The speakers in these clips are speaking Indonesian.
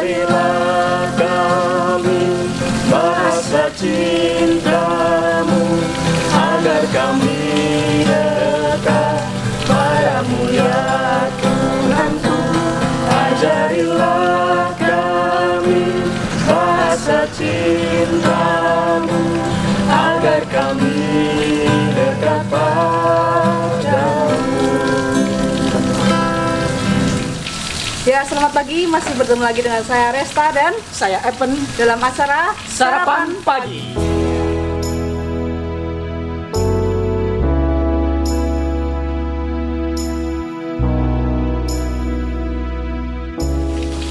Ajarilah kami bahasa cintamu, agar kami dekat padamu ya Tuhanku. Ajarilah kami bahasa cintamu, agar kami dekat padamu. Ya, selamat pagi. Masih bertemu lagi dengan saya Resta dan Saya Evan dalam acara Sarapan Pagi.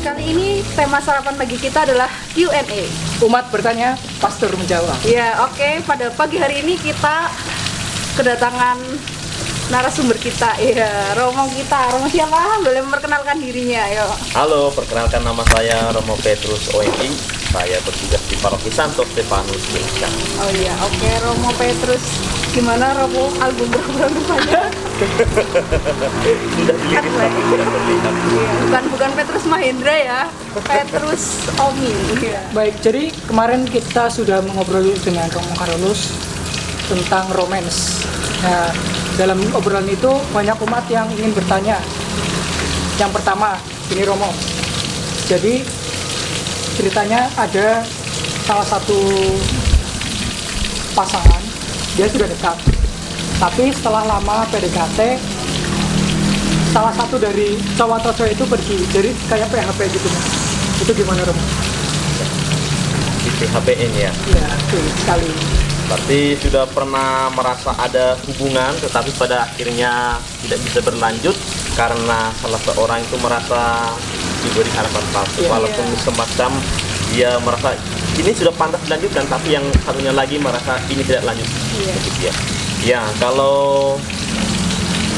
Kali ini tema sarapan pagi kita adalah Q&A. Umat bertanya, pastor menjawab. Ya, oke. Pada pagi hari ini kita kedatangan narasumber kita. Iya, Romo kita. Romo siapa? Boleh memperkenalkan dirinya, ayo. Halo, perkenalkan nama saya Romo Petrus OMI. Saya bertugas di Paroki Santo Stefanus Cilacap. Oh iya, oke. Romo Petrus. Gimana Romo? Album berapa rupanya? Sudah dilihat. Iya, bukan Petrus Mahendra ya. Petrus Omi. Iya. Baik, jadi kemarin kita sudah mengobrol dengan Romo Carolus tentang romance. Nah, dalam obrolan itu banyak umat yang ingin bertanya. Yang pertama, ini Romo. Jadi ceritanya ada salah satu pasangan, dia sudah dekat. Tapi setelah lama PDKT, salah satu dari cowok atau cewek itu pergi. Jadi kayak PHP gitu. Itu gimana Romo? Di PHP-in ya. Iya, betul sekali. Berarti sudah pernah merasa ada hubungan, tetapi pada akhirnya tidak bisa berlanjut karena salah seorang itu merasa diberi harapan palsu. Iya. Walaupun semacam dia merasa ini sudah pantas dilanjutkan, tapi yang satunya lagi merasa ini tidak lanjut. Iya. Begitu ya. Ya, kalau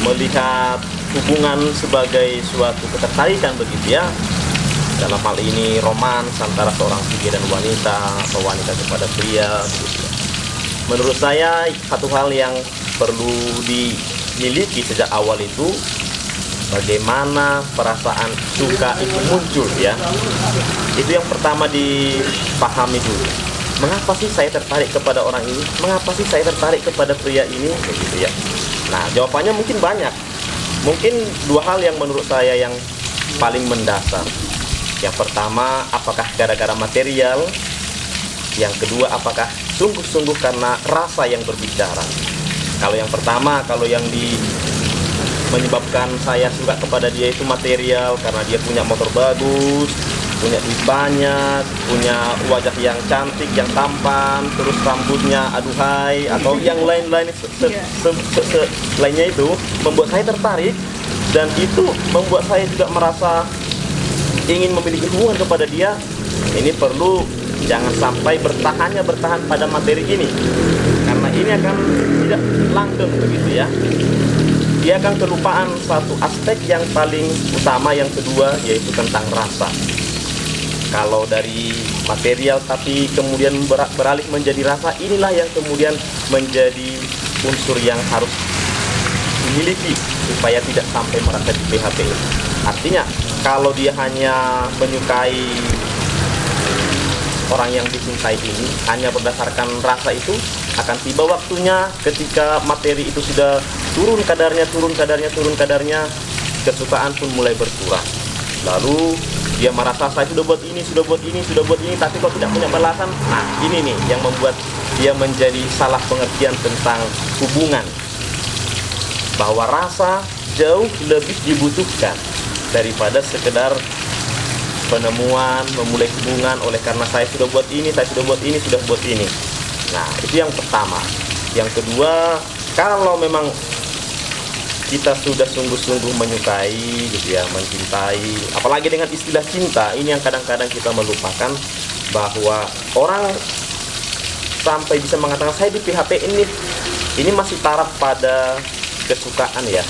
melihat hubungan sebagai suatu ketertarikan begitu ya, dalam hal ini romans antara seorang pria dan wanita atau wanita kepada pria begitu ya. Menurut saya satu hal yang perlu dimiliki sejak awal itu bagaimana perasaan suka itu muncul ya. Itu yang pertama dipahami dulu. Mengapa sih saya tertarik kepada orang ini? Mengapa sih saya tertarik kepada pria ini? Begitu ya. Nah, jawabannya mungkin banyak. Mungkin dua hal yang menurut saya yang paling mendasar. Yang pertama, apakah gara-gara material? Yang kedua, apakah sungguh-sungguh karena rasa yang berbicara? Kalau yang pertama, kalau yang menyebabkan saya suka kepada dia itu material, karena dia punya motor bagus, punya duit banyak, punya wajah yang cantik, yang tampan, terus rambutnya aduhai, atau yang lain-lain lainnya itu membuat saya tertarik, dan itu membuat saya juga merasa ingin memiliki hubungan kepada dia. Ini perlu jangan sampai bertahan pada materi ini, karena ini akan tidak langgeng begitu ya. Dia akan kelupaan satu aspek yang paling utama, yang kedua, yaitu tentang rasa. Kalau dari material tapi kemudian beralih menjadi rasa, inilah yang kemudian menjadi unsur yang harus dimiliki supaya tidak sampai merasa di PHP. Artinya kalau dia hanya menyukai orang yang dicintai ini hanya berdasarkan rasa, itu akan tiba waktunya ketika materi itu sudah turun kadarnya, kesukaan pun mulai berkurang. Lalu dia merasa saya sudah buat ini, tapi kok tidak punya balasan. Nah, ini nih yang membuat dia menjadi salah pengertian tentang hubungan, bahwa rasa jauh lebih dibutuhkan daripada sekedar penemuan, memulai hubungan oleh karena saya sudah buat ini. Nah, itu yang pertama. Yang kedua, kalau memang kita sudah sungguh-sungguh menyukai gitu ya, mencintai, apalagi dengan istilah cinta, ini yang kadang-kadang kita melupakan, bahwa orang sampai bisa mengatakan saya di PHP ini masih taraf pada kesukaan ya.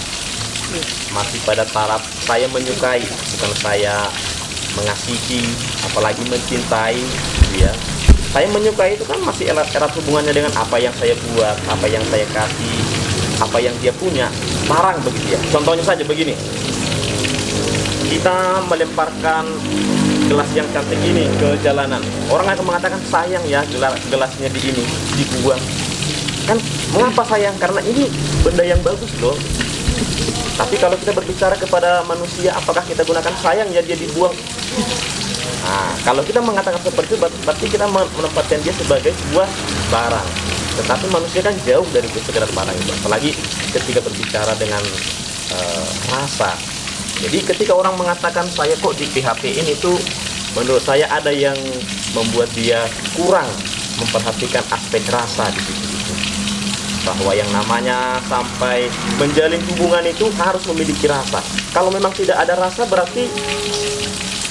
Masih pada taraf saya menyukai, bukan saya mengasihi, apalagi mencintai gitu ya. Saya menyukai itu kan masih erat hubungannya dengan apa yang saya buat, apa yang saya kasih, apa yang dia punya, barang begitu ya. Contohnya saja begini, kita melemparkan gelas yang cantik ini ke jalanan, orang akan mengatakan sayang ya gelasnya di ini dibuang. Kan mengapa sayang? Karena ini benda yang bagus loh. Tapi kalau kita berbicara kepada manusia, apakah kita gunakan sayang ya dia dibuang? Nah, kalau kita mengatakan seperti itu, berarti kita menempatkan dia sebagai sebuah barang. Tetapi manusia kan jauh dari sekedar barang itu. Apalagi ketika berbicara dengan rasa. Jadi ketika orang mengatakan saya kok di PHP ini tuh, menurut saya ada yang membuat dia kurang memperhatikan aspek rasa di situ. Bahwa yang namanya sampai menjalin hubungan itu harus memiliki rasa. Kalau memang tidak ada rasa berarti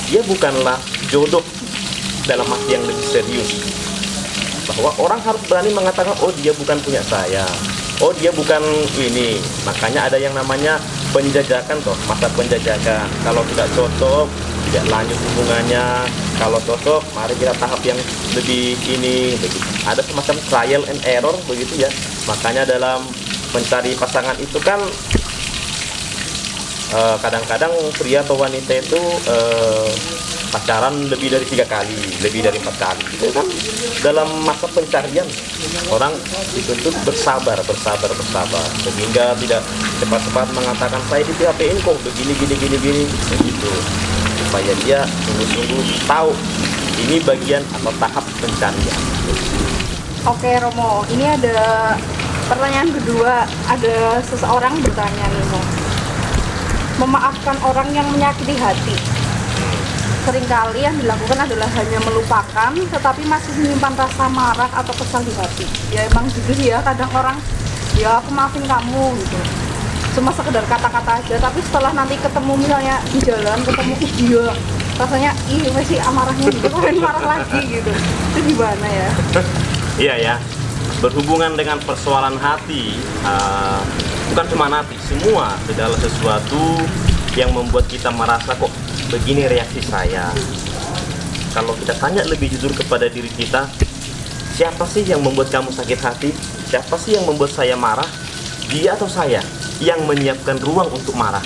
dia bukanlah jodoh dalam arti yang lebih serius. Bahwa orang harus berani mengatakan, oh dia bukan punya saya, oh dia bukan ini. Makanya ada yang namanya penjajakan toh, masa penjajakan. Kalau tidak cocok, tidak lanjut hubungannya. Kalau cocok, mari kita tahap yang lebih ini. Begitu. Ada semacam trial and error begitu ya. Makanya dalam mencari pasangan itu kan kadang-kadang pria atau wanita itu pacaran lebih dari 3 kali, lebih dari 4 kali. Itu kan dalam masa pencarian orang dituntut bersabar, sehingga tidak cepat-cepat mengatakan saya di PHP ini kok begini begitu, supaya dia sungguh-sungguh tahu ini bagian atau tahap pencarian. Oke Romo, ini ada pertanyaan kedua. Ada seseorang bertanya nih, Mo. Memaafkan orang yang menyakiti hati. Seringkali yang dilakukan adalah hanya melupakan, tetapi masih menyimpan rasa marah atau kesal di hati. Ya emang gitu ya, kadang orang, ya aku maafin kamu gitu. Cuma sekedar kata-kata aja, tapi setelah nanti ketemu misalnya di jalan, ketemu dia, rasanya, ih masih amarahnya gitu, pengen marah lagi gitu. Itu gimana ya? Iya ya, berhubungan dengan persoalan hati, bukan cuma hati, semua segala sesuatu yang membuat kita merasa kok begini reaksi saya. Kalau kita tanya lebih jujur kepada diri kita, siapa sih yang membuat kamu sakit hati? Siapa sih yang membuat saya marah? Dia atau saya yang menyiapkan ruang untuk marah?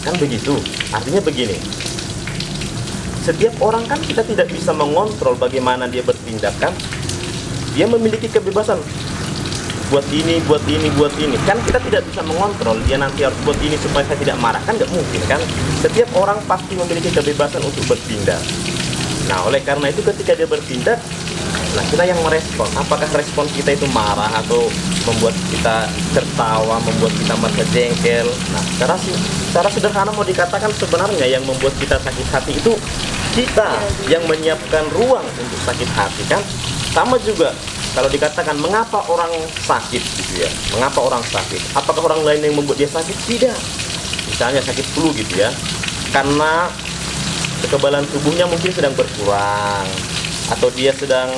Kan begitu, artinya begini. Setiap orang kan kita tidak bisa mengontrol bagaimana dia bertindak kan. Dia memiliki kebebasan buat ini. Kan kita tidak bisa mengontrol dia nanti harus buat ini supaya saya tidak marah, kan nggak mungkin kan. Setiap orang pasti memiliki kebebasan untuk bertindak. Nah oleh karena itu ketika dia bertindak, nah kita yang merespon. Apakah respon kita itu marah atau membuat kita tertawa, membuat kita merasa jengkel? Nah secara sederhana mau dikatakan sebenarnya yang membuat kita sakit hati itu kita yang menyiapkan ruang untuk sakit hati kan. Sama juga kalau dikatakan mengapa orang sakit gitu ya, mengapa orang sakit, apakah orang lain yang membuat dia sakit? Tidak. Misalnya sakit flu gitu ya, karena kekebalan tubuhnya mungkin sedang berkurang, atau dia sedang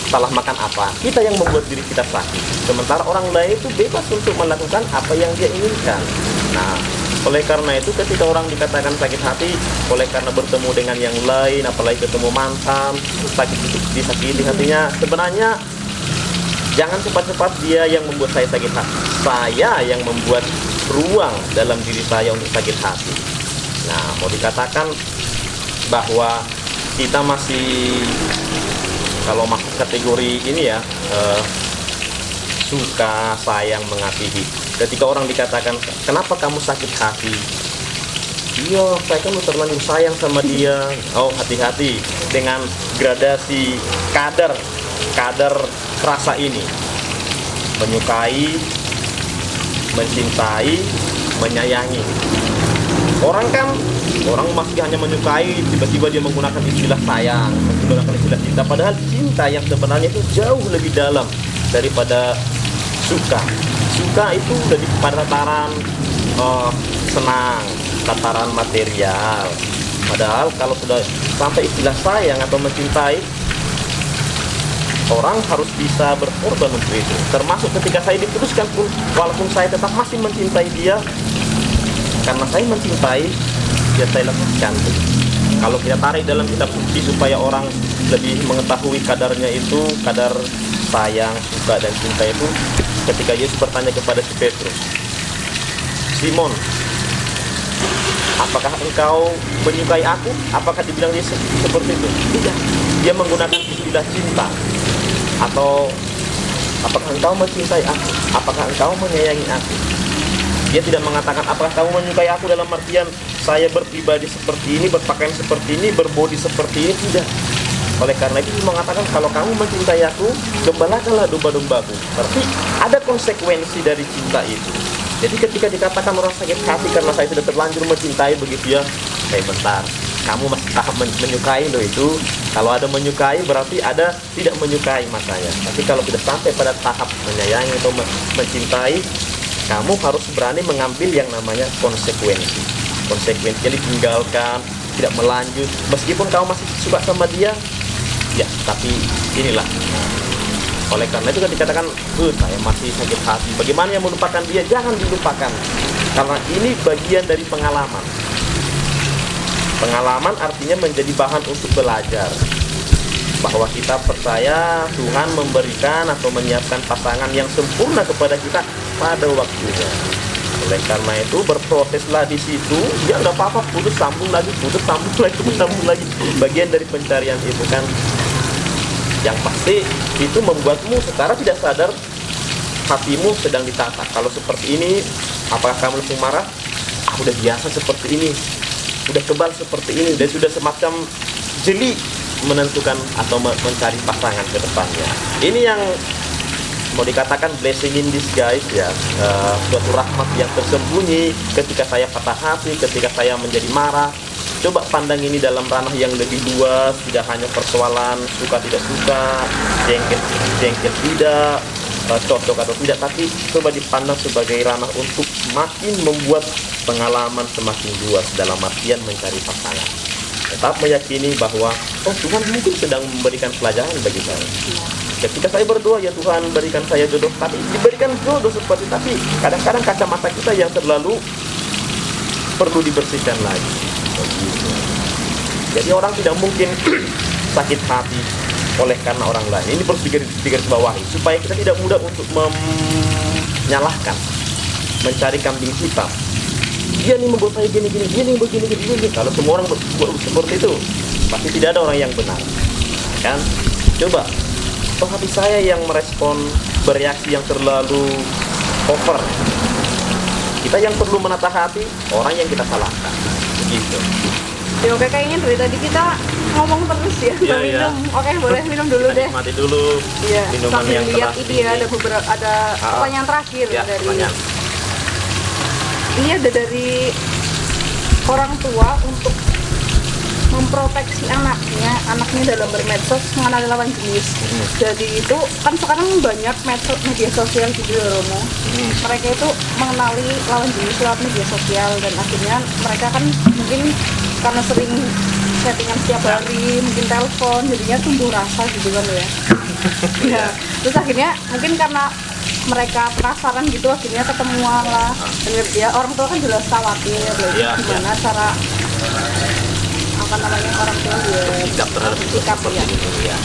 salah makan apa, kita yang membuat diri kita sakit. Sementara orang lain itu bebas untuk melakukan apa yang dia inginkan. Nah oleh karena itu ketika orang dikatakan sakit hati oleh karena bertemu dengan yang lain, apalagi ketemu mantan, disakiti hatinya, sebenarnya jangan cepat-cepat dia yang membuat saya sakit hati. Saya yang membuat ruang dalam diri saya untuk sakit hati. Nah mau dikatakan bahwa kita masih, kalau masuk kategori ini ya, suka, sayang, mengasihi. Ketika orang dikatakan, kenapa kamu sakit hati? Iya, saya kan terlanjur sayang sama dia. Oh, hati-hati dengan gradasi kadar rasa ini. Menyukai, mencintai, menyayangi. Orang masih hanya menyukai, tiba-tiba dia menggunakan istilah sayang, menggunakan istilah cinta. Padahal cinta yang sebenarnya itu jauh lebih dalam daripada suka. Suka itu udah pada tataran senang, tataran material. Padahal kalau sudah sampai istilah sayang atau mencintai, orang harus bisa berkorban untuk itu. Termasuk ketika saya diputuskan pun, walaupun saya tetap masih mencintai dia, karena saya mencintai, ya saya lepaskan. Kalau kita tarik dalam kitab suci supaya orang lebih mengetahui kadarnya itu, kadar sayang, suka, dan cinta itu, ketika Yesus bertanya kepada si Petrus, Simon, apakah engkau menyukai aku? Apakah dibilang dia seperti itu? Tidak. Dia menggunakan istilah cinta. Atau apakah engkau mencintai aku? Apakah engkau menyayangi aku? Dia tidak mengatakan apakah kamu menyukai aku dalam artian saya berpribadi seperti ini, berpakaian seperti ini, berbodi seperti ini. Tidak. Oleh karena itu dia mengatakan kalau kamu mencintai aku, gembalakanlah domba-dombaku. Berarti ada konsekuensi dari cinta itu. Jadi ketika dikatakan orang sakit hati karena saya sudah terlanjur mencintai begitu ya, bentar, kamu masih tahap menyukai loh itu. Kalau ada menyukai berarti ada tidak menyukai makanya. Tapi kalau sudah sampai pada tahap menyayangi atau mencintai, kamu harus berani mengambil yang namanya konsekuensi. Konsekuensinya ditinggalkan, tidak melanjut. Meskipun kamu masih suka sama dia, ya tapi inilah. Oleh karena itu kan dikatakan, saya masih sakit hati. Bagaimana yang melupakan dia? Jangan dilupakan. Karena ini bagian dari pengalaman. Pengalaman artinya menjadi bahan untuk belajar. Bahwa kita percaya Tuhan memberikan atau menyiapkan pasangan yang sempurna kepada kita pada waktunya. Oleh karena itu berproseslah di situ. Ya nggak apa-apa, putus sambung lagi, putus sambung lagi, putus sambung lagi. Bagian dari pencarian itu kan. Yang pasti itu membuatmu secara tidak sadar hatimu sedang ditata. Kalau seperti ini, apakah kamu langsung marah? Udah biasa seperti ini, udah kebal seperti ini, dan sudah semacam jeli menentukan atau mencari pasangan ke depannya. Ini yang mau dikatakan blessing in disguise ya, suatu rahmat yang tersembunyi ketika saya patah hati, ketika saya menjadi marah. Coba pandang ini dalam ranah yang lebih luas, tidak hanya persoalan suka tidak suka, jengkel tidak, cocok atau tidak, tapi coba dipandang sebagai ranah untuk makin membuat pengalaman semakin luas dalam artian mencari pasangan. Tetap meyakini bahwa Tuhan mungkin sedang memberikan pelajaran bagi saya. Ketika saya berdoa, ya Tuhan berikan saya jodoh, tapi diberikan jodoh seperti, tapi kadang-kadang kacamata kita yang terlalu perlu dibersihkan lagi. Jadi orang tidak mungkin sakit hati oleh karena orang lain. Ini perlu digarisbawahi supaya kita tidak mudah untuk menyalahkan, mencari kambing hitam. Dia nih membuat saya gini, dia nih begini. Kalau semua orang seperti itu, pasti tidak ada orang yang benar. Kan? Coba, hati saya yang merespon, bereaksi yang terlalu over. Kita yang perlu menata hati, orang yang kita salahkan. Begitu. Ya oke, kayaknya dari tadi kita ngomong terus ya, minum. Oke, boleh minum dulu deh. Mati dulu. Iya. Minuman Sambil yang lihat keras ini ya, ada pertanyaan terakhir ya, dari. Pertanyaan. Ini ada dari orang tua untuk memproteksi anaknya dalam bermedsos mengenali lawan jenis. Jadi itu kan sekarang banyak media sosial gitu ya Romo. Mereka itu mengenali lawan jenis lewat media sosial dan akhirnya mereka kan mungkin karena sering settingan setiap hari, mungkin telepon, jadinya tumbuh rasa gitu kan ya. Ya, terus akhirnya mungkin karena mereka penasaran gitu akhirnya ketemuan lah. Dan ya orang tua kan jelas khawatir gimana cara orang tua sikap terhadap seperti ini ya.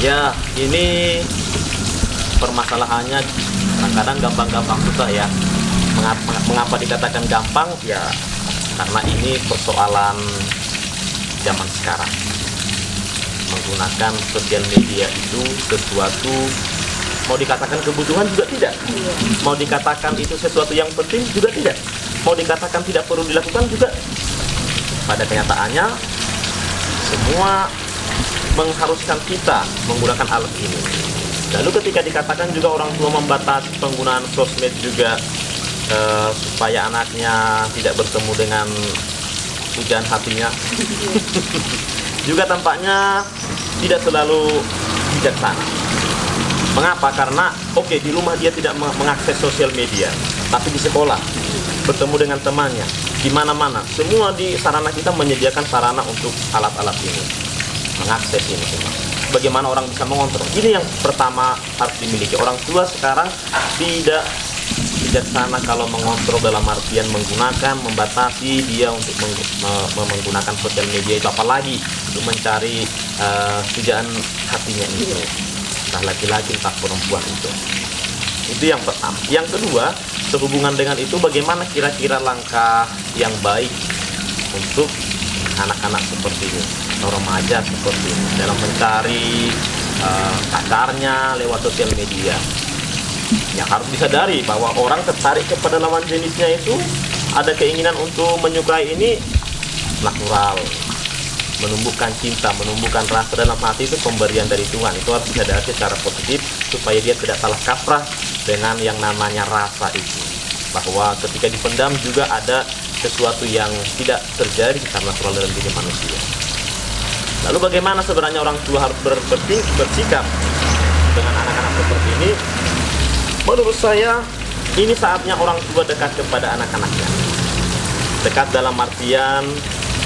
Ya, ini permasalahannya kadang-kadang gampang-gampang susah ya. Mengapa dikatakan gampang? Ya, karena ini persoalan zaman sekarang. Menggunakan sosial media itu sesuatu, mau dikatakan kebutuhan juga tidak. Mau dikatakan itu sesuatu yang penting juga tidak. Mau dikatakan tidak perlu dilakukan juga. Pada kenyataannya semua mengharuskan kita menggunakan alat ini. Lalu ketika dikatakan juga orang tua membatasi penggunaan sosmed juga supaya anaknya tidak bertemu dengan pujaan hatinya juga tampaknya tidak selalu bijaksana. Mengapa? Karena di rumah dia tidak mengakses sosial media, tapi di sekolah bertemu dengan temannya, di mana-mana, semua di sarana kita menyediakan sarana untuk alat-alat ini, mengakses ini semua. Bagaimana orang bisa mengontrol? Ini yang pertama harus dimiliki. Orang tua sekarang tidak bijaksana kalau mengontrol dalam artian membatasi dia untuk menggunakan sosial media itu, apalagi untuk mencari pujaan hatinya itu. Entah laki-laki entah perempuan itu. Itu yang pertama. Yang kedua, sehubungan dengan itu bagaimana kira-kira langkah yang baik untuk anak-anak seperti ini, atau remaja seperti ini, dalam mencari pacarnya lewat sosial media. Yang harus disadari bahwa orang tertarik kepada lawan jenisnya itu ada keinginan untuk menyukai ini natural. Menumbuhkan cinta, menumbuhkan rasa dalam hati itu pemberian dari Tuhan. Itu harus disadari secara positif supaya dia tidak salah kaprah dengan yang namanya rasa itu. Bahwa ketika dipendam juga ada sesuatu yang tidak terjadi secara natural dalam diri manusia. Lalu bagaimana sebenarnya orang tua harus bersikap dengan anak-anak seperti ini? Menurut saya ini saatnya orang tua dekat kepada anak-anaknya. Dekat dalam artian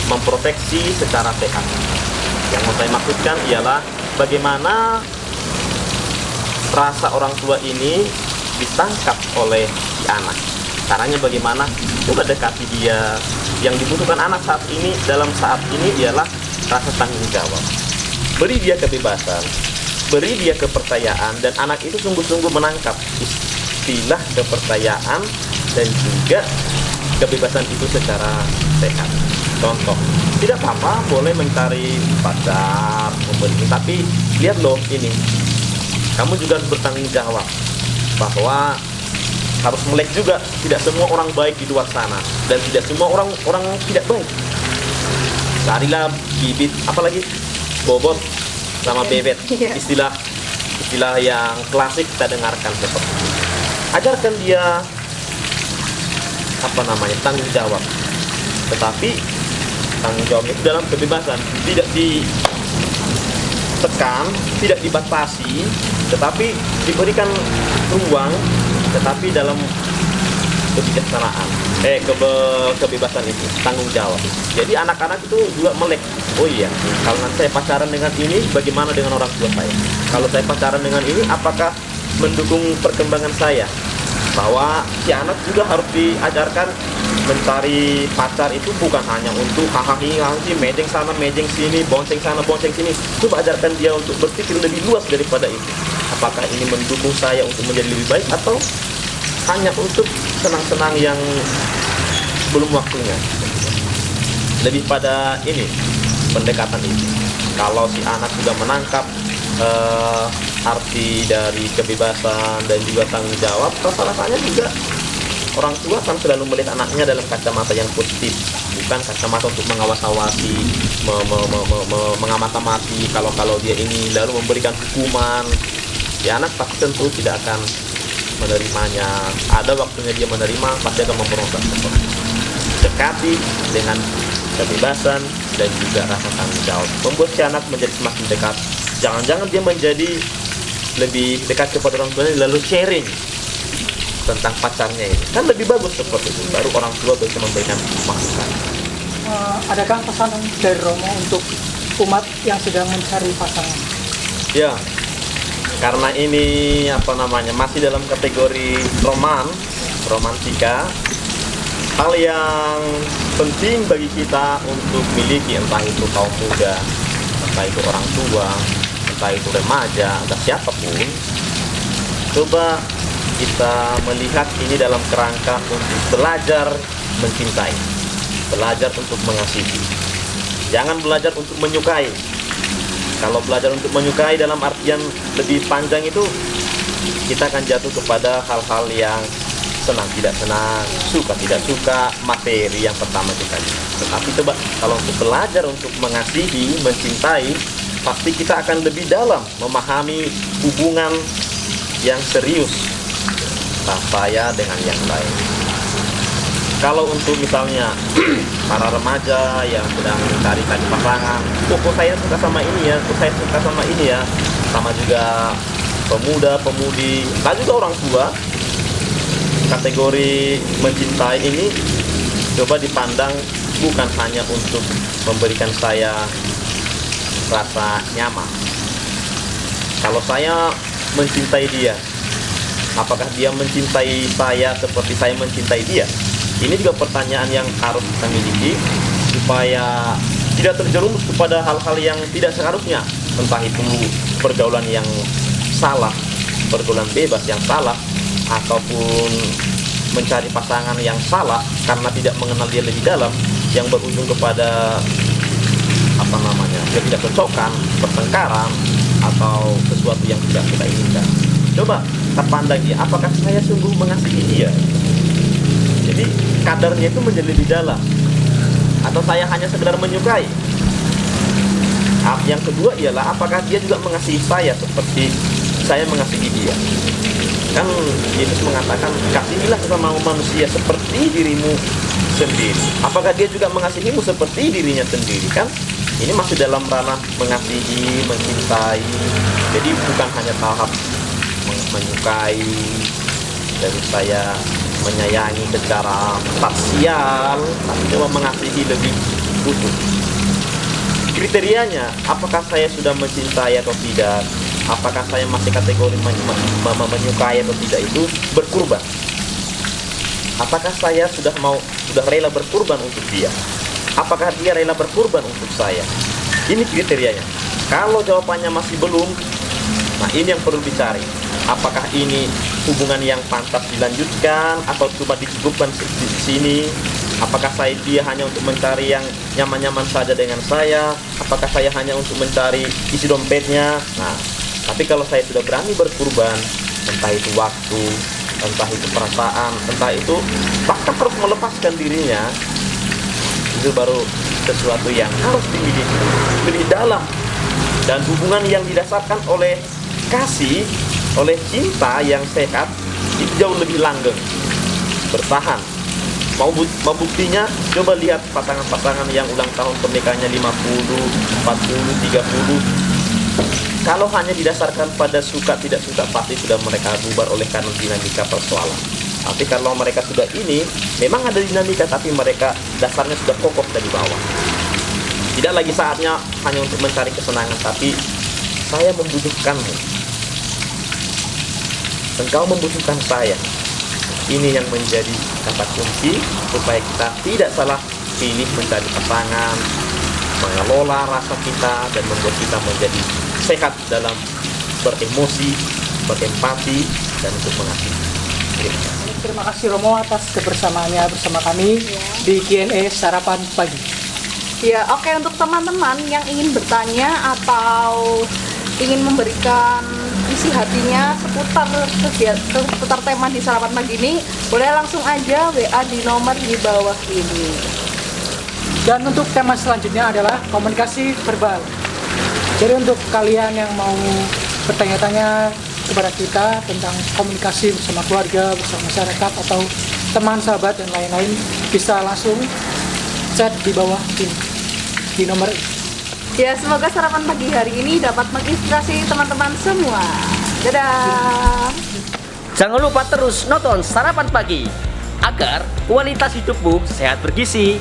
memproteksi secara sehat. Yang mau saya maksudkan ialah bagaimana rasa orang tua ini ditangkap oleh si anak. Caranya bagaimana? Coba dekati dia. Yang dibutuhkan anak saat ini, dalam saat ini ialah rasa tanggung jawab. Beri dia kebebasan, beri dia kepercayaan, dan anak itu sungguh-sungguh menangkap istilah kepercayaan dan juga kebebasan itu secara sehat. Contoh, tidak apa-apa boleh mencari pacar, membeli, tapi lihat loh ini, kamu juga harus bertanggung jawab bahwa harus melek juga, tidak semua orang baik di luar sana dan tidak semua orang tidak baik. Carilah bibit, apalagi bobot sama bebet, istilah yang klasik kita dengarkan seperti itu. Ajarkan dia tanggung jawab, tetapi tanggung jawab itu dalam kebebasan, tidak ditekan, tidak dibatasi, tetapi diberikan ruang, tetapi dalam kebijaksanaan, kebebasan itu, tanggung jawab. Jadi anak-anak itu juga melek. Oh iya, kalau nanti saya pacaran dengan ini, bagaimana dengan orang tua saya? Kalau saya pacaran dengan ini, apakah mendukung perkembangan saya? Bahwa si anak juga harus diajarkan mencari pacar itu bukan hanya untuk hahaha, mejeng sana, mejeng sini, bonceng sana, bonceng sini. Coba ajarkan dia untuk berpikir lebih luas daripada itu. Apakah ini mendukung saya untuk menjadi lebih baik atau hanya untuk senang-senang yang belum waktunya? Lebih pada ini, pendekatan itu. Kalau si anak sudah menangkap arti dari kebebasan dan juga tanggung jawab, rasa-rasanya juga orang tua akan selalu melihat anaknya dalam kacamata yang positif, bukan kacamata untuk mengawas-awasi, mengamati kalau dia ini lalu memberikan hukuman. Si anak pasti tentu tidak akan menerimanya. Ada waktunya dia menerima, pasti akan memberontak. Dekati dengan kebebasan dan juga rasa tanggung jawab, membuat si anak menjadi semakin dekat. Jangan-jangan dia menjadi lebih dekat kepada orang tuanya, lalu sharing tentang pacarnya ini, kan lebih bagus seperti itu. Baru orang tua bisa memberikan masukan. Adakah pesan dari Romo untuk umat yang sedang mencari pasangan? Ya, karena ini masih dalam kategori romantika, hal yang penting bagi kita untuk miliki, entah itu kaum muda, entah itu orang tua, entah itu remaja, atau siapapun, coba kita melihat ini dalam kerangka untuk belajar mencintai, belajar untuk mengasihi. Jangan belajar untuk menyukai. Kalau belajar untuk menyukai dalam artian lebih panjang itu, kita akan jatuh kepada hal-hal yang senang, tidak senang, suka, tidak suka, materi yang pertama kita lihat. Tetapi coba kalau untuk belajar untuk mengasihi, mencintai, pasti kita akan lebih dalam memahami hubungan yang serius saya dengan yang lain. Kalau untuk misalnya para remaja yang sedang mencari pasangan, kok saya suka sama ini ya, kok saya suka sama ini ya, sama juga pemuda-pemudi, dan juga orang tua, kategori mencintai ini coba dipandang bukan hanya untuk memberikan saya rasa nyaman. Kalau saya mencintai dia, apakah dia mencintai saya seperti saya mencintai dia? Ini juga pertanyaan yang harus kita miliki supaya tidak terjerumus kepada hal-hal yang tidak seharusnya, entah itu pergaulan yang salah, pergaulan bebas yang salah, ataupun mencari pasangan yang salah karena tidak mengenal dia lebih dalam, yang berujung kepada ketidakcocokan, pertengkaran, atau sesuatu yang tidak kita inginkan. Coba kita pandang dia, apakah saya sungguh mengasihi dia? Jadi kadarnya itu menjadi lebih dalam, atau saya hanya sekedar menyukai? Yang kedua ialah apakah dia juga mengasihi saya seperti saya mengasihi dia? Kan Yesus mengatakan, kasihilah sesama manusia seperti dirimu sendiri. Apakah dia juga mengasihimu seperti dirinya sendiri? Kan ini masih dalam ranah mengasihi, mencintai. Jadi bukan hanya tahap menyukai, dari saya menyayangi secara parsial, tapi coba mengasihi lebih utuh. Kriterianya, apakah saya sudah mencintai atau tidak, apakah saya masih kategori menyukai atau tidak, itu berkurban. Apakah saya sudah rela berkurban untuk dia, apakah dia rela berkurban untuk saya. Ini kriterianya. Kalau jawabannya masih belum, nah ini yang perlu dicari. Apakah ini hubungan yang pantas dilanjutkan atau cuma dicukupkan di sini? Apakah dia hanya untuk mencari yang nyaman-nyaman saja dengan saya? Apakah saya hanya untuk mencari isi dompetnya? Nah, tapi kalau saya sudah berani berkurban, entah itu waktu, entah itu perasaan, entah itu bahkan harus melepaskan dirinya, itu baru sesuatu yang harus dimiliki lebih dalam. Dan hubungan yang didasarkan oleh kasih, oleh cinta yang sehat, itu jauh lebih langgeng, bertahan. Mau buktinya, coba lihat pasangan-pasangan yang ulang tahun pernikahannya 50, 40, 30. Kalau hanya didasarkan pada suka tidak suka, pasti sudah mereka bubar oleh karena dinamika persoalan. Tapi kalau mereka sudah ini, memang ada dinamika, tapi mereka dasarnya sudah kokoh dari bawah. Tidak lagi saatnya hanya untuk mencari kesenangan, tapi saya membutuhkanmu, engkau membutuhkan saya. Ini yang menjadi kata kunci supaya kita tidak salah pilih mencari pasangan, mengelola rasa kita, dan membuat kita menjadi sehat dalam beremosi, berempati, dan untuk mengasihi. Terima kasih Romo atas kebersamaannya bersama kami di Q&A Sarapan Pagi. Ya, oke, untuk teman-teman yang ingin bertanya atau ingin memberikan isi hatinya seputar tema di Sarapan Pagi ini, boleh langsung aja WA di nomor di bawah ini. Dan untuk tema selanjutnya adalah komunikasi verbal. Jadi untuk kalian yang mau bertanya-tanya kepada kita tentang komunikasi bersama keluarga, bersama masyarakat, atau teman, sahabat, dan lain-lain, bisa langsung chat di bawah ini, di nomor ini. Ya, semoga Sarapan Pagi hari ini dapat menginspirasi teman-teman semua. Dadah. Jangan lupa terus nonton Sarapan Pagi agar kualitas hidupmu sehat bergizi.